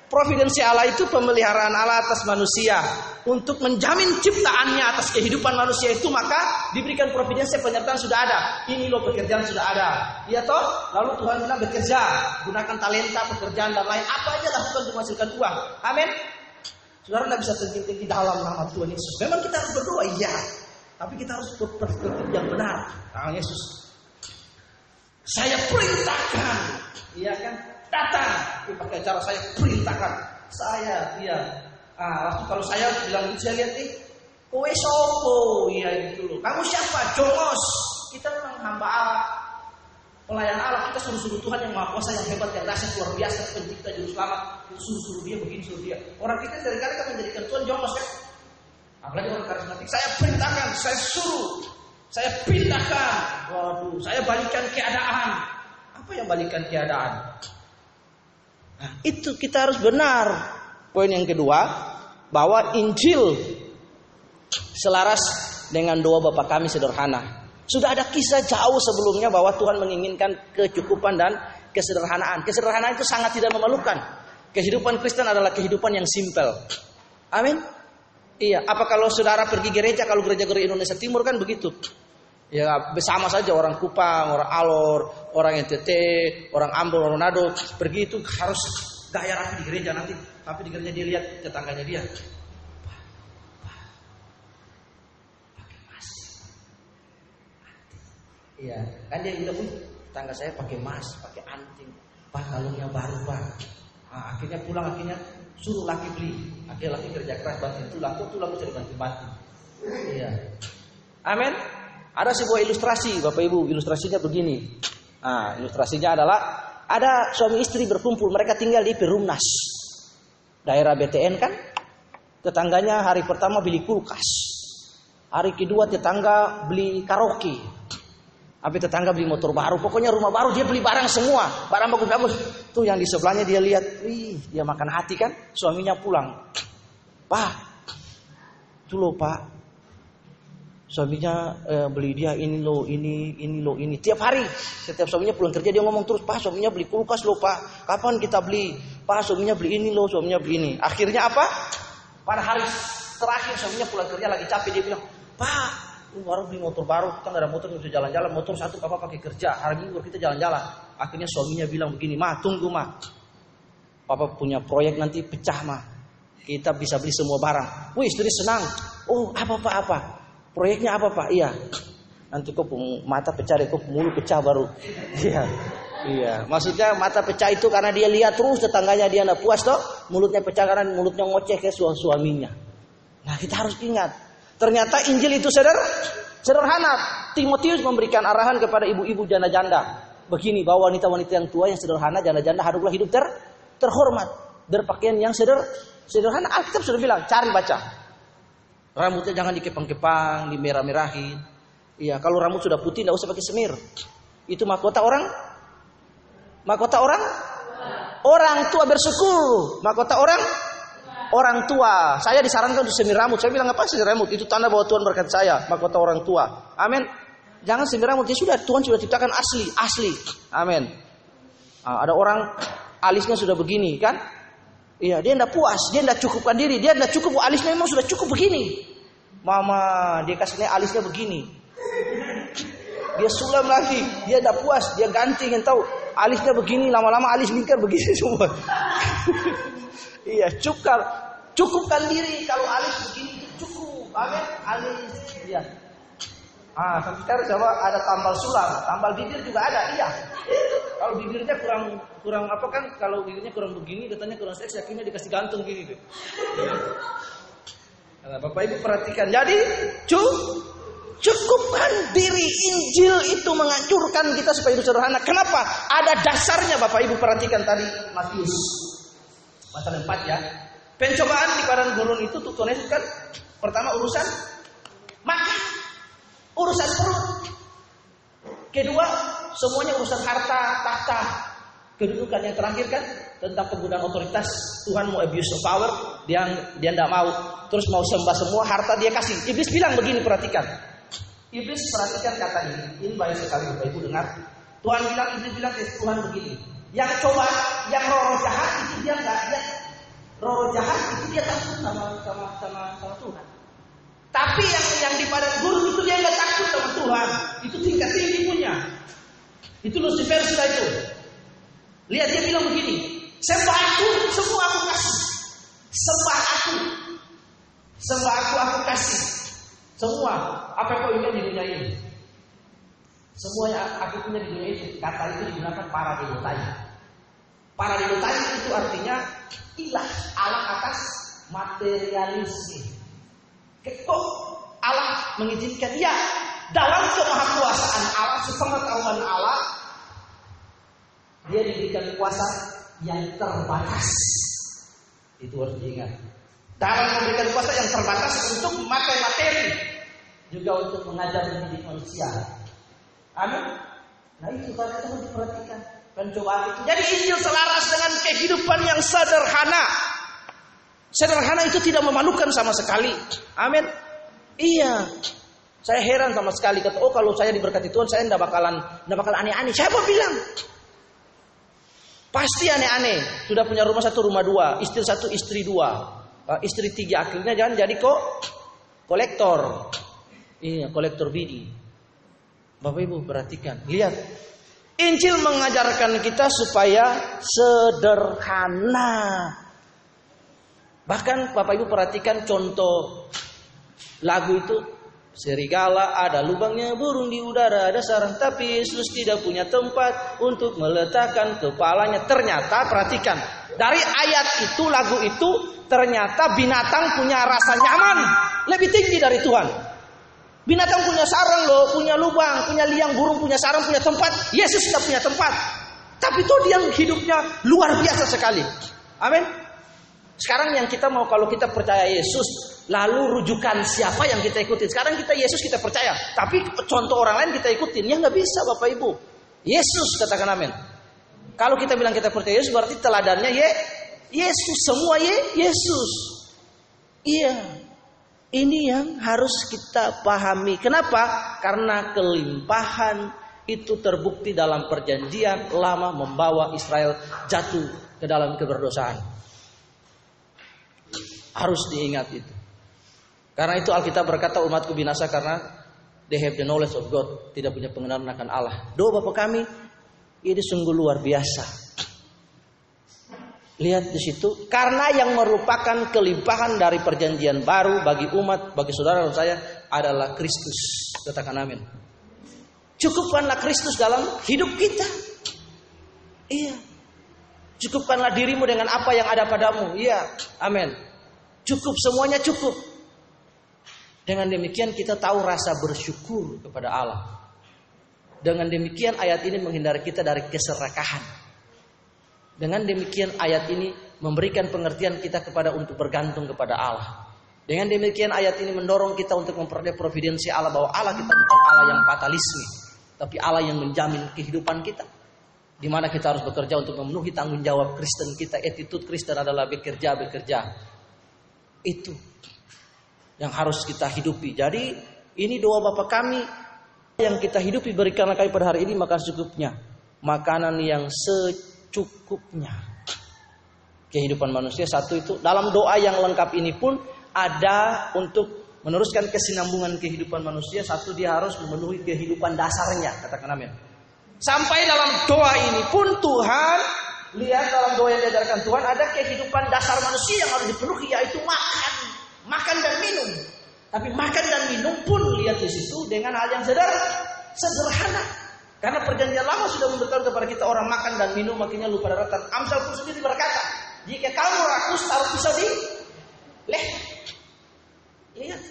Providensi Allah itu pemeliharaan Allah atas manusia untuk menjamin ciptaannya atas kehidupan manusia itu, maka diberikan providensi penyertaan sudah ada. Ini loh pekerjaan sudah ada. Ya toh? Lalu Tuhan bilang bekerja, gunakan talenta, pekerjaan dan lain apa aja lakukan untuk menghasilkan uang. Amin. Saudara tidak bisa tinggi-tinggi dalam nama Tuhan Yesus. Memang kita harus berdoa, iya. Tapi kita harus berperspektif yang benar. Tangan Yesus. Saya perintahkan, iya kan? Datang, pakai cara saya perintahkan. Saya, iya. Waktu kalau saya bilang gitu, saya lihat kowe sopo, iya gitu loh. Kamu siapa? Jongos. Kita memang hamba Allah, pelayan Allah. Kita suruh Tuhan yang Maha Kuasa, yang hebat, yang dahsyat, luar biasa, pencipta juru selamat. Suruh dia begini, suruh dia. Orang kita seringkali kan menjadikan Tuhan jongos kan. Apalagi orang karismatik. Saya perintahkan, saya suruh, saya pindahkan. Waduh, saya balikan keadaan. Apa yang balikan keadaan? Nah, itu kita harus benar. Poin yang kedua, bahwa Injil selaras dengan doa Bapa kami sederhana. Sudah ada kisah jauh sebelumnya bahwa Tuhan menginginkan kecukupan dan kesederhanaan. Kesederhanaan itu sangat tidak memalukan. Kehidupan Kristen adalah kehidupan yang simpel. Amin. Iya, apa kalau saudara pergi gereja, kalau gereja-gereja Indonesia Timur kan begitu. Ya bersama saja orang Kupang, orang Alor, orang NTT, orang Ambon, orang Manado pergi itu harus gaya rapi di gereja nanti. Tapi di gereja dia lihat tetangganya dia pakai emas. Iya, kan dia bilang, tetangga saya pakai emas, pakai anting, Pak kalungnya baru Pak. Akhirnya pulang, suruh laki beli. Akhirnya laki kerja keras bantu tulang cari bantu. Iya, amin. Ada sebuah ilustrasi, Bapak Ibu, ilustrasinya begini. Ilustrasinya adalah ada suami istri berkumpul, mereka tinggal di Perumnas, daerah BTN kan. Tetangganya hari pertama beli kulkas, hari kedua tetangga beli karaoke, habis tetangga beli motor baru, pokoknya rumah baru dia beli barang semua, barang bagus-bagus. Tuh yang di sebelahnya dia lihat, dia makan hati kan. Suaminya pulang, Pak, tuh loh Pak. Suaminya beli dia ini loh, ini. Tiap hari, setiap suaminya pulang kerja dia ngomong terus, Pak suaminya beli kulkas loh Pak. Kapan kita beli? Pak suaminya beli ini loh, suaminya beli ini. Akhirnya apa? Pada hari terakhir suaminya pulang kerja lagi capek, dia bilang, Pak, baru beli motor baru, kita nggak ada motor, nggak bisa jalan-jalan. Motor satu Papa pakai kerja, hari Minggu kita jalan-jalan. Akhirnya suaminya bilang begini, Ma tunggu Ma, Papa punya proyek nanti pecah Ma, kita bisa beli semua barang. Wih istri senang. Oh apa? Proyeknya apa Pak? Iya. Nanti kok mata pecah deh, kok mulut pecah baru. Iya. Maksudnya mata pecah itu karena dia lihat terus tetangganya dia nggak puas toh, mulutnya pecah karena mulutnya ngoceh ke suaminya. Nah kita harus ingat, ternyata Injil itu sederhana. Timotius memberikan arahan kepada ibu-ibu janda-janda begini, bahwa wanita-wanita yang tua yang sederhana, janda-janda haruslah hidup terhormat, berpakaian yang sederhana. Alkitab sudah bilang, cari baca. Rambutnya jangan dikepang-kepang, dimerah-merahin. Iya, kalau rambut sudah putih enggak usah pakai semir. Itu mahkota orang? Mahkota orang? Orang tua bersyukur. Mahkota orang? Orang tua. Saya disarankan untuk semir rambut. Saya bilang, apa semir rambut? Itu tanda bahwa Tuhan berkat saya. Mahkota orang tua. Amin. Jangan semir rambut. Ya sudah, Tuhan sudah ciptakan asli. Amin. Nah, ada orang alisnya sudah begini kan? Iya, dia tidak puas. Dia tidak cukupkan diri. Dia tidak cukup. Alisnya memang sudah cukup begini. Mama, dia kasihnya alisnya begini. Dia sulam lagi. Dia tidak puas. Dia ganti. Yang tahu. Alisnya begini. Lama-lama alis lingkar begini semua. Iya, cukupkan diri. Kalau alis begini itu cukup. Amin. Alis. Iya. Sampai sekarang coba ada tambal sulam, tambal bibir juga ada. Iya. Kalau bibirnya kurang apa kan? Kalau bibirnya kurang begini, katanya kurang seksi, akhirnya dikasih gantung gini deh. Nah, Bapak Ibu perhatikan. Jadi cukupkan diri. Injil itu menganjurkan kita supaya hidup sederhana. Kenapa? Ada dasarnya. Bapak Ibu perhatikan tadi Matius pasal 4 ya. Pencobaan di padang gurun itu Tuhan Yesus kan pertama urusan makan, urusan perut. Kedua, semuanya urusan harta, tahta, kedudukan. Yang terakhir kan tentang penggunaan otoritas. Tuhan mau abuse of power, dia tidak mau. Terus mau sembah semua harta dia kasih. Iblis bilang begini, perhatikan. Iblis perhatikan kata ini. Ini baik sekali Bapak Ibu dengar. Iblis bilang Tuhan begini. Yang coba, yang roh jahat itu dia enggak, roh jahat itu dia takut sama Tuhan. Tapi yang di padang gurun itu dia enggak takut sama Tuhan. Itu tingkat tinggi punya. Itu Lucifer sudah itu. Lihat dia bilang begini, sembah aku, semua aku kasih. Sembah aku kasih. Semua apa yang kau ingat di dunia ini. Semua yang aku punya di dunia ini. Kata itu digunakan parademotai. Parademotai itu artinya ilah, Allah atas materialisme. Kok Allah mengizinkan? Ya, dalam kemahakuasaan Allah, sepengetahuan Allah, dia diberikan kuasa yang terbatas. Itu harus diingat. Dalam memberikan kuasa yang terbatas untuk memakai materi, juga untuk mengajar mendidik manusia. Amin. Nah itu karena itu diperhatikan pencobaan itu. Jadi Injil selaras dengan kehidupan yang sederhana. Sederhana itu tidak memalukan sama sekali. Amin. Iya. Saya heran sama sekali. Kata, kalau saya diberkati Tuhan, saya tidak bakalan aneh-aneh. Siapa bilang? Pasti aneh-aneh. Sudah punya rumah 1, rumah 2, istri 1, istri 2, istri 3. Akhirnya jangan jadi kolektor. Iya, kolektor bini. Bapak Ibu perhatikan, lihat. Injil mengajarkan kita supaya sederhana. Bahkan Bapak Ibu perhatikan contoh lagu itu. Serigala ada lubangnya, burung di udara ada sarang, tapi Yesus tidak punya tempat untuk meletakkan kepalanya. Ternyata perhatikan, dari ayat itu, lagu itu, ternyata binatang punya rasa nyaman lebih tinggi dari Tuhan. Binatang punya sarang loh, punya lubang, punya liang, burung punya sarang, punya tempat. Yesus tidak punya tempat. Tapi itu dia hidupnya luar biasa sekali. Amin. Sekarang yang kita mau, kalau kita percaya Yesus, lalu rujukan siapa yang kita ikutin? Sekarang kita Yesus kita percaya, tapi contoh orang lain kita ikutin. Ya nggak bisa Bapak Ibu. Yesus, katakan amin. Kalau kita bilang kita percaya Yesus, berarti teladannya Yesus, semua Yesus. Iya. Ini yang harus kita pahami. Kenapa? Karena kelimpahan itu terbukti dalam perjanjian lama membawa Israel jatuh ke dalam keberdosaan. Harus diingat itu. Karena itu Alkitab berkata umatku binasa karena they have the knowledge of God. Tidak punya pengenalan akan Allah. Doa Bapa kami ini sungguh luar biasa. Lihat di situ, karena yang merupakan kelimpahan dari perjanjian baru bagi umat, bagi saudara dan saya adalah Kristus. Katakan amin. Cukupkanlah Kristus dalam hidup kita. Iya. Cukupkanlah dirimu dengan apa yang ada padamu. Iya. Amin. Cukup, semuanya cukup. Dengan demikian kita tahu rasa bersyukur kepada Allah. Dengan demikian ayat ini menghindari kita dari keserakahan. Dengan demikian ayat ini memberikan pengertian kita kepada untuk bergantung kepada Allah. Dengan demikian ayat ini mendorong kita untuk memperoleh providensi Allah, bahwa Allah kita bukan Allah yang fatalisme, tapi Allah yang menjamin kehidupan kita. Di mana kita harus bekerja untuk memenuhi tanggung jawab Kristen kita. Attitude Kristen adalah bekerja. Itu yang harus kita hidupi. Jadi ini doa Bapa kami yang kita hidupi, berikanlah kami pada hari ini makan secukupnya, makanan yang secukupnya. Kehidupan manusia satu itu. Dalam doa yang lengkap ini pun ada untuk meneruskan kesinambungan kehidupan manusia. Satu, dia harus memenuhi kehidupan dasarnya. Katakan amin. Sampai dalam doa ini pun Tuhan, lihat dalam doa yang diajarkan Tuhan, ada kehidupan dasar manusia yang harus dipenuhi, yaitu makan dan minum. Tapi makan dan minum pun lihat di situ dengan hal yang sederhana. Karena perjanjian lama sudah memberitahu kepada kita orang makan dan minum makanya lupa daratan. Amsal pun sendiri berkata, jika kamu rakus taruh pisau di leher. Lihat,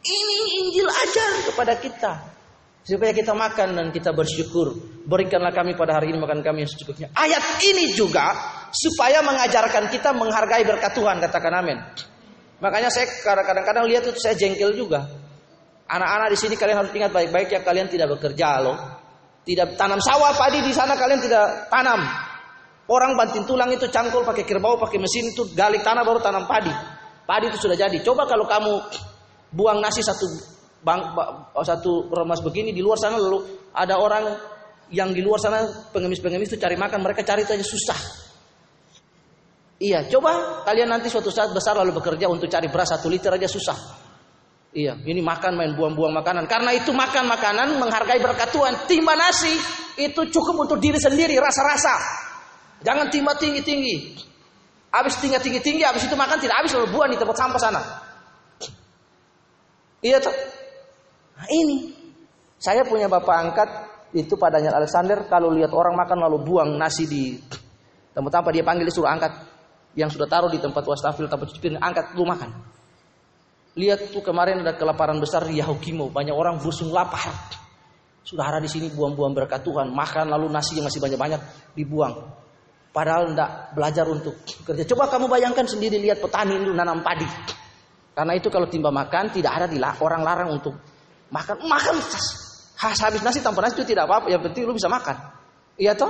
ini Injil ajar kepada kita supaya kita makan dan kita bersyukur. Berikanlah kami pada hari ini makan kami yang secukupnya. Ayat ini juga supaya mengajarkan kita menghargai berkat Tuhan. Katakan amin. Makanya saya kadang-kadang lihat itu saya jengkel juga. Anak-anak di sini kalian harus ingat baik-baik ya, kalian tidak bekerja loh. Tidak tanam sawah padi di sana, kalian tidak tanam. Orang banting tulang itu cangkul pakai kerbau, pakai mesin itu gali tanah baru tanam padi. Padi itu sudah jadi. Coba kalau kamu buang nasi satu remas begini di luar sana, lalu ada orang yang di luar sana pengemis-pengemis itu cari makan, mereka cari itu aja susah. Iya, coba kalian nanti suatu saat besar lalu bekerja untuk cari beras 1 liter aja susah. Iya, ini makan main buang-buang makanan. Karena itu makan makanan menghargai berkat Tuhan. Timba nasi itu cukup untuk diri sendiri, rasa-rasa. Jangan timba tinggi-tinggi. Habis tinggi-tinggi, habis itu makan tidak habis lalu buang di tempat sampah sana. Iya toh? Nah ini, saya punya bapak angkat itu Pak Daniel Alexander, kalau lihat orang makan lalu buang nasi di tempat sampah, dia panggil, dia suruh angkat. Yang sudah taruh di tempat wastafel, tempat cuci piring, angkat lu makan. Lihat tuh kemarin ada kelaparan besar di Yahukimo, banyak orang busung lapar. Saudara di sini buang-buang berkat Tuhan, makan lalu nasi yang masih banyak-banyak dibuang. Padahal tidak belajar untuk kerja. Coba kamu bayangkan sendiri, lihat petani itu nanam padi. Karena itu kalau timba makan tidak ada orang larang untuk makan. Habis nasi tanpa nasi itu tidak apa-apa. Yang penting lu bisa makan. Iya toh?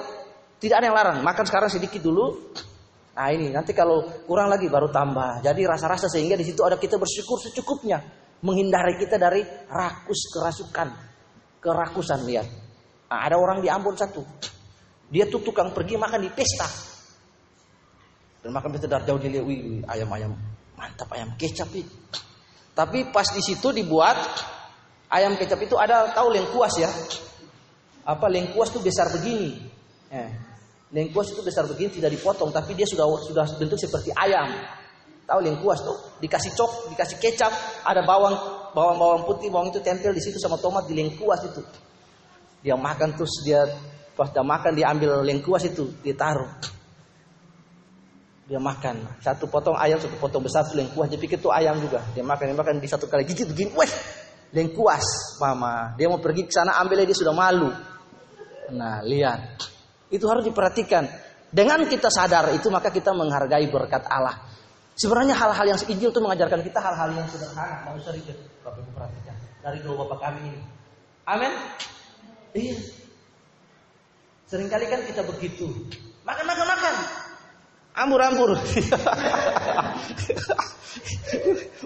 Tidak ada yang larang. Makan sekarang sedikit dulu. Nah ini nanti kalau kurang lagi baru tambah. Jadi rasa-rasa sehingga di situ ada kita bersyukur secukupnya, menghindari kita dari kerakusan. Lihat. Nah, ada orang di Ambon satu. Dia tuh tukang pergi makan di pesta. Dan makan pesta dari jauh dia lihat, wih, ayam mantap, ayam kecap itu. Tapi pas di situ dibuat ayam kecap itu ada, tahu lengkuas ya? Apa lengkuas tuh besar begini. Lengkuas itu besar begini, tidak dipotong, tapi dia sudah bentuk seperti ayam. Tahu lengkuas tuh? Dikasih dikasih kecap, ada bawang putih, bawang itu tempel di situ sama tomat di lengkuas itu. Dia makan terus dia pas dia makan dia ambil lengkuas itu, dia taruh. Dia makan satu potong ayam, satu potong besar tuh lengkuas. Dia pikir tuh ayam juga. Dia makan di satu kali gigit begini, weh, lengkuas, mama. Dia mau pergi ke sana ambilnya dia sudah malu. Nah, lihat. Itu harus diperhatikan. Dengan kita sadar itu maka kita menghargai berkat Allah. Sebenarnya hal-hal yang Injil itu mengajarkan kita hal-hal yang sederhana. Manusia itu Bapak Ibu perhatikan dari doa Bapak kami ini. Amin. Iya. Seringkali kan kita begitu. Makan. Ambur.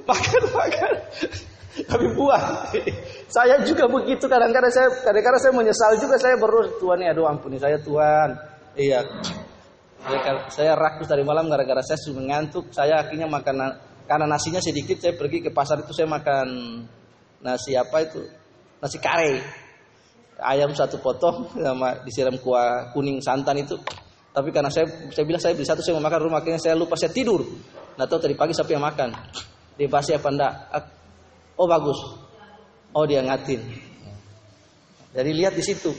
makan. Tapi buang. Saya juga begitu kadang-kadang saya menyesal juga, saya Tuhan ya, aduh ampuni saya Tuhan. Iya. Saya rakus dari malam gara-gara saya sudah ngantuk. Saya akhirnya makan karena nasinya sedikit, saya pergi ke pasar itu saya makan nasi nasi kare. Ayam satu potong sama disiram kuah kuning santan itu. Tapi karena saya bilang saya beli satu, saya mau makan rumah, akhirnya saya lupa, saya tidur. Nah tahu tadi pagi siapa yang makan? Dia basi apa enggak? Oh bagus. Oh dia ngatin. Jadi lihat di situ.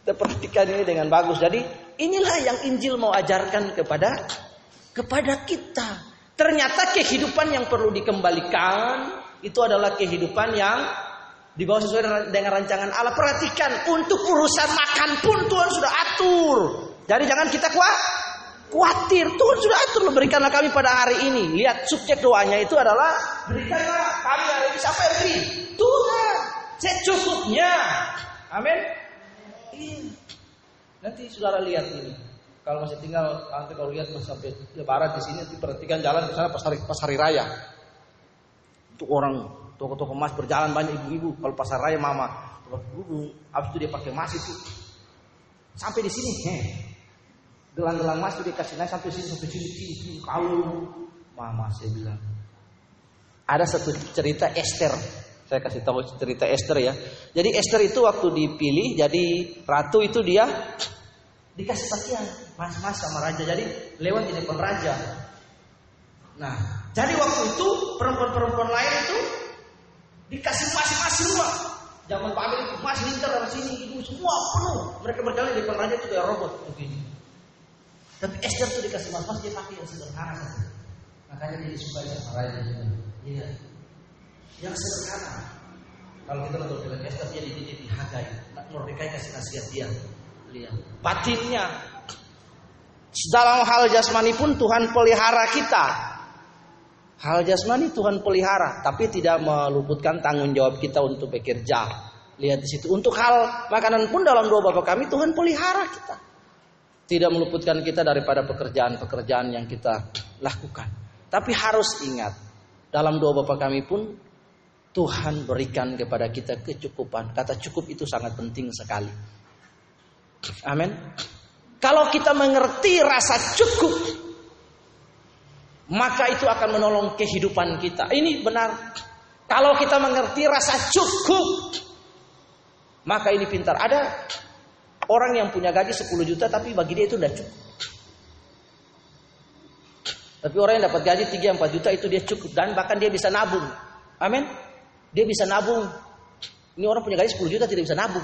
Kita perhatikan ini dengan bagus. Jadi inilah yang Injil mau ajarkan kepada kita. Ternyata kehidupan yang perlu dikembalikan itu adalah kehidupan yang dibawa sesuai dengan rancangan Allah. Perhatikan, untuk urusan makan pun Tuhan sudah atur. Jadi jangan kita Khawatir, Tuhan sudah atur, berikanlah kami pada hari ini. Lihat subjek doanya itu adalah berikanlah kami hari ini. Siapa yang beri? Tuhan. Secukupnya. Amin. Nanti saudara lihat ini. Kalau masih tinggal, nanti kalau lihat sampai Lebaran di sini, perhatikan jalan ke sana pas hari raya. Itu orang toko-toko emas berjalan banyak ibu-ibu. Kalau pasar raya mama, habis itu dia pakai emas itu. Sampai di sini, gelang-gelang emas itu dikasih naik sampai sini, kalau mama saya bilang. Ada satu cerita Esther. Saya kasih tahu cerita Esther ya. Jadi Esther itu waktu dipilih jadi ratu itu dia dikasih pakaian mas-mas sama raja. Jadi lewat di depan raja. Nah, jadi waktu itu perempuan-perempuan lain itu dikasih mas-mas semua. Zaman Pak Amir itu mas lintar dari sini itu semua penuh. Mereka berjalan di depan raja itu kayak robot begini. Tapi Esther itu dikasih mas-mas dia pakai yang sederhana. Makanya dia disukai sama raja juga. Iya. Yang sederhana. Kalau kita nonton film Esther dia dididik di Hagai. Mordekai kasih nasihat dia. Lihat. Batinnya. Dalam hal jasmani pun Tuhan pelihara kita. Hal jasmani Tuhan pelihara, tapi tidak meluputkan tanggung jawab kita untuk bekerja. Lihat di situ. Untuk hal makanan pun dalam doa Bapa kami Tuhan pelihara kita. Tidak meluputkan kita daripada pekerjaan-pekerjaan yang kita lakukan. Tapi harus ingat, dalam doa Bapa kami pun Tuhan berikan kepada kita kecukupan. Kata cukup itu sangat penting sekali. Amin. Kalau kita mengerti rasa cukup, maka itu akan menolong kehidupan kita. Ini benar. Kalau kita mengerti rasa cukup, maka ini pintar. Ada orang yang punya gaji 10 juta tapi bagi dia itu udah cukup. Tapi orang yang dapat gaji 3-4 juta itu dia cukup. Dan bahkan dia bisa nabung. Amin. Dia bisa nabung. Ini orang punya gaji 10 juta tidak bisa nabung.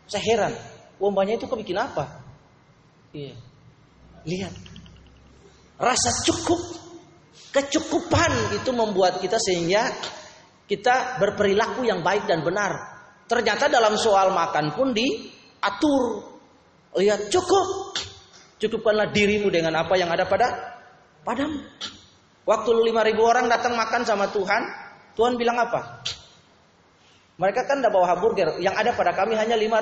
Saya heran. Uang banyak itu kok bikin apa? Iya. Lihat. Rasa cukup. Kecukupan itu membuat kita sehingga kita berperilaku yang baik dan benar. Ternyata dalam soal makan pun diatur. Lihat, cukup. Cukupkanlah dirimu dengan apa yang ada padamu. Waktu 5.000 orang datang makan sama Tuhan, Tuhan bilang apa? Mereka kan udah bawa hamburger, yang ada pada kami hanya 5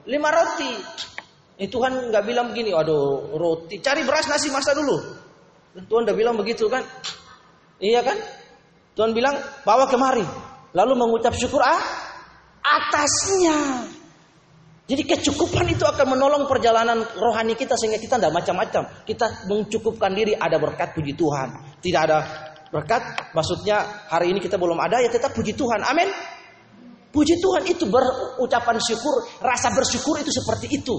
roti. Tuhan nggak bilang begini, aduh roti, cari beras nasi masak dulu. Tuhan udah bilang begitu kan? Iya kan? Tuhan bilang bawa kemari, lalu mengucap syukur atasnya. Jadi kecukupan itu akan menolong perjalanan rohani kita sehingga kita tidak macam-macam. Kita mencukupkan diri, ada berkat puji Tuhan. Tidak ada berkat, maksudnya hari ini kita belum ada ya tetap puji Tuhan. Amin. Puji Tuhan itu berucapan syukur, rasa bersyukur itu seperti itu.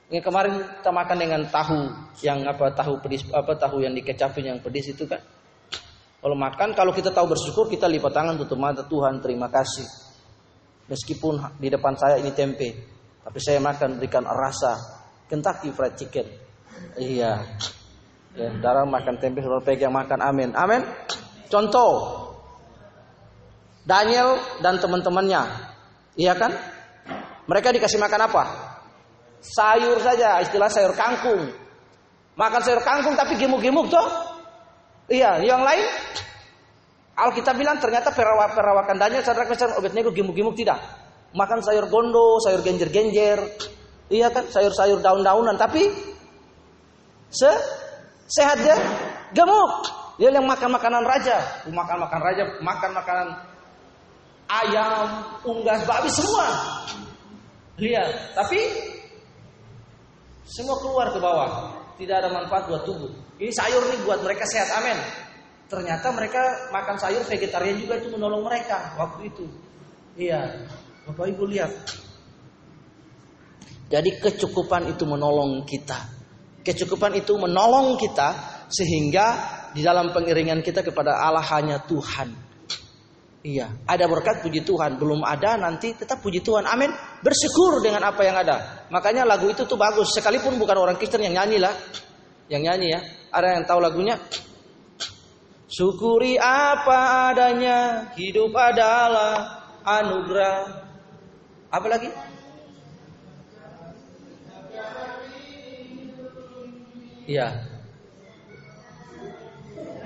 Yang kemarin kita makan dengan tahu yang tahu pedis, tahu yang dikecapin yang pedis itu kan. Kalau makan, kalau kita tahu bersyukur, kita lipat tangan tutup mata, Tuhan terima kasih. Meskipun di depan saya ini tempe, tapi saya makan berikan rasa Kentucky Fried Chicken. Iya. Ya, darah makan tempe, saudara pegang makan, amin. Amin. Contoh Daniel dan teman-temannya, iya kan? Mereka dikasih makan apa? Sayur saja, istilah sayur kangkung. Makan sayur kangkung tapi gemuk-gemuk toh? Iya, yang lain Alkitab bilang ternyata perawakan Daniel, Sadrak, Mesak, Abednego gemuk-gemuk tidak. Makan sayur gondo, sayur genjer-genjer. Iya kan, sayur-sayur daun-daunan tapi sehat dia, gemuk. Dia yang makan makanan raja, makan makanan ayam, unggas, babi semua. Lihat, tapi semua keluar ke bawah. Tidak ada manfaat buat tubuh. Ini sayur nih buat mereka sehat, amin. Ternyata mereka makan sayur vegetarian juga itu menolong mereka waktu itu. Iya, Bapak Ibu lihat. Jadi kecukupan itu menolong kita. Kecukupan itu menolong kita sehingga di dalam pengiringan kita kepada Allah hanya Tuhan. Iya, ada berkat puji Tuhan, belum ada nanti tetap puji Tuhan. Amin. Bersyukur dengan apa yang ada. Makanya lagu itu tuh bagus, sekalipun bukan orang Kristen yang nyanyi lah. Yang nyanyi ya. Ada yang tahu lagunya? Syukuri apa adanya, hidup adalah anugerah. Apa lagi? Iya.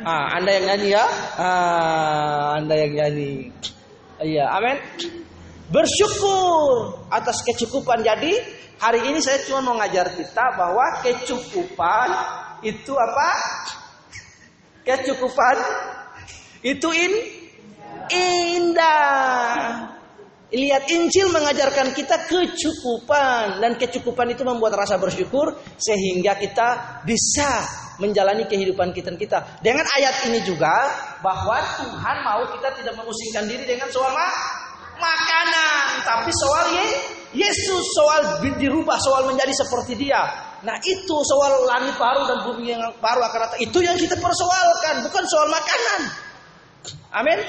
Anda yang nyanyi ya? Anda yang nyanyi. Iya, amin. Bersyukur atas kecukupan. Jadi hari ini saya cuma mau ngajar kita bahwa kecukupan itu apa? Kecukupan itu indah. Lihat, Injil mengajarkan kita kecukupan, dan kecukupan itu membuat rasa bersyukur sehingga kita bisa menjalani kehidupan kita. Dengan ayat ini juga bahwa Tuhan mau kita tidak memusingkan diri dengan soal makanan, tapi soal Yesus, soal dirubah, soal menjadi seperti Dia. Nah, itu soal langit baru dan bumi yang baru akan datang. Itu yang kita persoalkan, bukan soal makanan. Amin.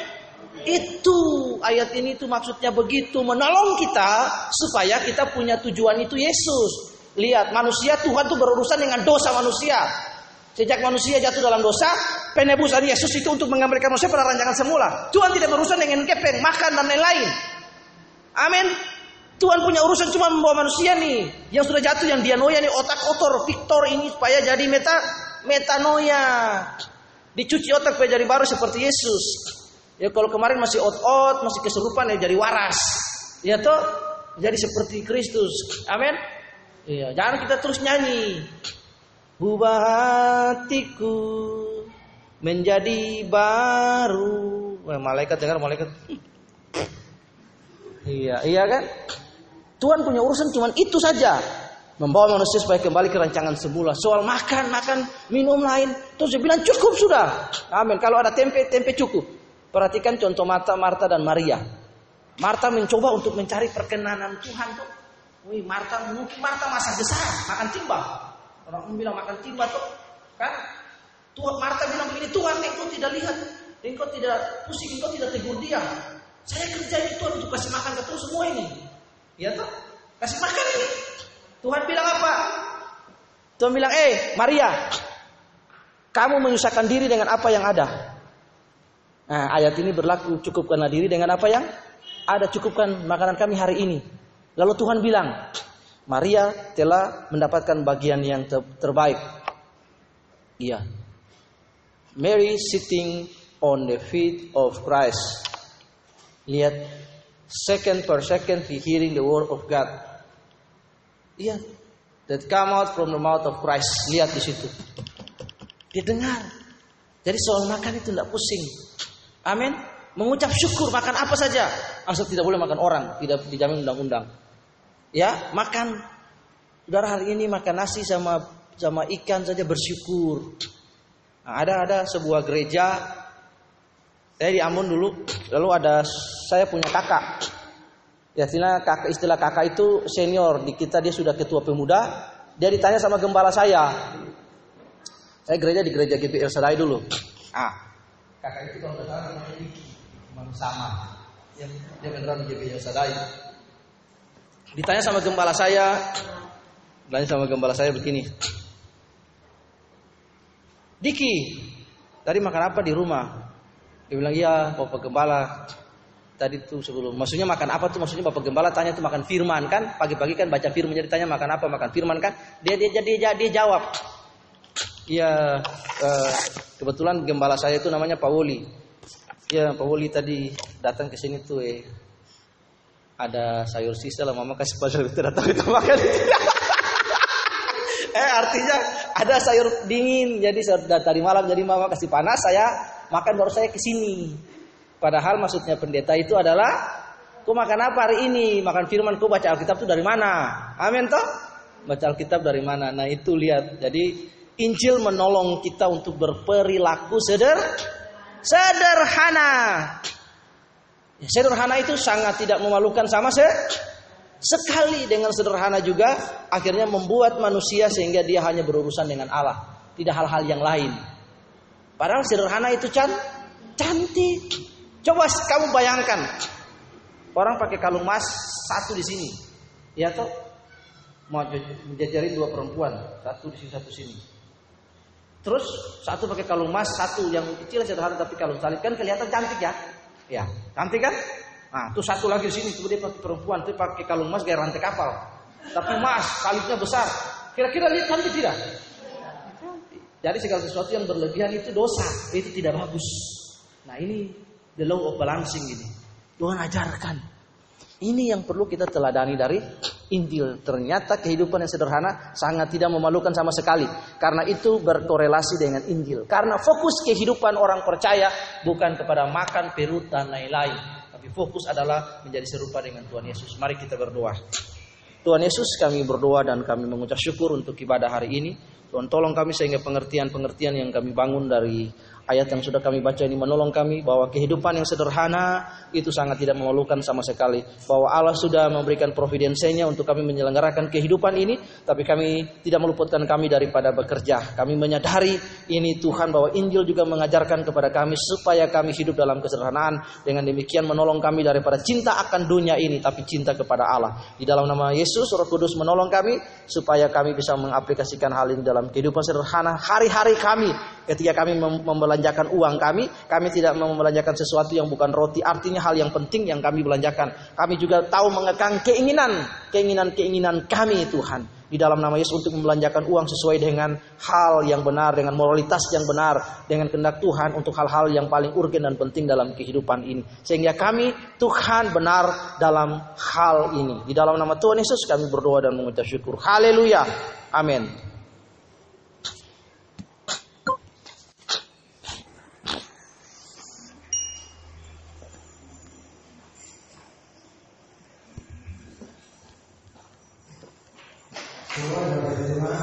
Itu ayat ini itu maksudnya begitu, menolong kita supaya kita punya tujuan itu Yesus. Lihat, manusia, Tuhan tuh berurusan dengan dosa manusia. Sejak manusia jatuh dalam dosa, penebusan Yesus itu untuk mengambilkan manusia pada rancangan semula. Tuhan tidak berurusan dengan kepeng, makan dan lain-lain. Amin. Tuhan punya urusan cuma membawa manusia nih yang sudah jatuh, yang dianoia nih, otak kotor, Victor ini supaya jadi metanoia. Dicuci otak supaya jadi baru seperti Yesus. Ya, kalau kemarin masih out, masih kesurupan, ya jadi waras. Ya toh, jadi seperti Kristus. Amin. Iya, jangan kita terus nyanyi. Ubah hatiku menjadi baru. Malaikat dengar, malaikat. Iya kan? Tuhan punya urusan cuma itu saja. Membawa manusia supaya kembali ke rancangan semula. Soal makan, minum lain. Terus dia bilang cukup sudah. Amin. Kalau ada tempe cukup. Perhatikan contoh Marta dan Maria. Marta mencoba untuk mencari perkenanan Tuhan tuh. Wih, mungkin Marta masa besar makan timbang. Orang bilang makan timbang tuh, kan? Tuhan, Marta bilang begini, Tuhan, engkau tidak lihat, engkau tidak pusing, engkau tidak tegur dia. Saya kerjain Tuhan untuk kasih makan ke terus semua ini. Ya toh? Kasih makan ini. Tuhan bilang apa? Tuhan bilang, Maria, kamu menyusahkan diri dengan apa yang ada. Nah, ayat ini berlaku, cukupkanlah diri dengan apa yang ada, cukupkan makanan kami hari ini. Lalu Tuhan bilang, Maria telah mendapatkan bagian yang terbaik. Iya. Mary sitting on the feet of Christ. Lihat, second per second he hearing the word of God. Iya. That come out from the mouth of Christ. Lihat di situ. Dia dengar. Jadi soal makan itu tidak pusing. Amin. Mengucap syukur, makan apa saja. Asal tidak boleh makan orang, tidak dijamin undang-undang. Ya, makan. Saudara, hari ini makan nasi sama ikan saja bersyukur. Nah, ada sebuah gereja. Saya di Ambon dulu, lalu saya punya kakak. Ya, istilah kakak itu senior di kita, dia sudah ketua pemuda. Dia ditanya sama gembala saya. Saya gereja di gereja GBL Sadai dulu. Kakak itu kalau nggak salah namanya Diki, sama. Dia beneran di GBL Sadai. Ditanya sama gembala saya begini. Diki, tadi makan apa di rumah? Dia bilang, iya Bapak Gembala. Tadi tuh sebelum, maksudnya makan apa tuh? Maksudnya Bapak Gembala tanya tuh makan firman kan? Pagi-pagi kan baca firman, jadi tanya makan apa? Makan firman kan? Dia jawab. Iya, kebetulan gembala saya itu namanya Pauli. Ya, Pauli tadi datang ke sini tuh ada sayur sisa lah, mama kasih sayur itu datang itu makan. Artinya ada sayur dingin, jadi tadi malam jadi mama kasih panas, saya makan baru saya kesini. Padahal maksudnya pendeta itu adalah, kau makan apa hari ini? Makan firman, kau baca Alkitab itu dari mana? Amin toh? Baca Alkitab dari mana? Nah itu lihat, jadi Injil menolong kita untuk berperilaku sederhana. Sederhana itu sangat tidak memalukan sama sekali. Dengan sederhana juga akhirnya membuat manusia sehingga dia hanya berurusan dengan Allah, tidak hal-hal yang lain. Padahal sederhana itu cantik. Coba kamu bayangkan, orang pakai kalung emas satu di sini, ya toh, mau jajarin dua perempuan, satu di sini satu sini. Terus satu pakai kalung emas, satu yang kecil sederhana tapi kalung salib, kan kelihatan cantik ya? Ya, cantik kan? Nah, tuh satu lagi di sini, tuh dia pakai perempuan, tuh pakai kalung emas kayak rantai kapal. Tapi emas, salibnya besar. Kira-kira lihat cantik tidak? Jadi segala sesuatu yang berlebihan itu dosa, itu tidak bagus. Nah ini the law of balancing ini. Tuhan ajarkan. Ini yang perlu kita teladani dari Injil. Ternyata kehidupan yang sederhana sangat tidak memalukan sama sekali. Karena itu berkorelasi dengan Injil. Karena fokus kehidupan orang percaya bukan kepada makan, perut, dan lain-lain. Tapi fokus adalah menjadi serupa dengan Tuhan Yesus. Mari kita berdoa. Tuhan Yesus, kami berdoa dan kami mengucap syukur untuk ibadah hari ini. Tuhan tolong kami sehingga pengertian-pengertian yang kami bangun dari ayat yang sudah kami baca ini menolong kami bahwa kehidupan yang sederhana itu sangat tidak memalukan sama sekali. Bahwa Allah sudah memberikan providensinya untuk kami menyelenggarakan kehidupan ini, tapi kami tidak meluputkan kami daripada bekerja. Kami menyadari ini Tuhan bahwa Injil juga mengajarkan kepada kami supaya kami hidup dalam kesederhanaan. Dengan demikian menolong kami daripada cinta akan dunia ini, tapi cinta kepada Allah. Di dalam nama Yesus, Roh Kudus menolong kami supaya kami bisa mengaplikasikan hal ini dalam kehidupan sederhana hari-hari kami. Ketika kami membelanjakan uang kami tidak membelanjakan sesuatu yang bukan roti. Artinya hal yang penting yang kami belanjakan. Kami juga tahu mengekang keinginan kami Tuhan. Di dalam nama Yesus untuk membelanjakan uang sesuai dengan hal yang benar, dengan moralitas yang benar, dengan kehendak Tuhan untuk hal-hal yang paling urgen dan penting dalam kehidupan ini. Sehingga kami Tuhan benar dalam hal ini. Di dalam nama Tuhan Yesus kami berdoa dan mengucap syukur. Haleluya. Amin. Tuhan berterima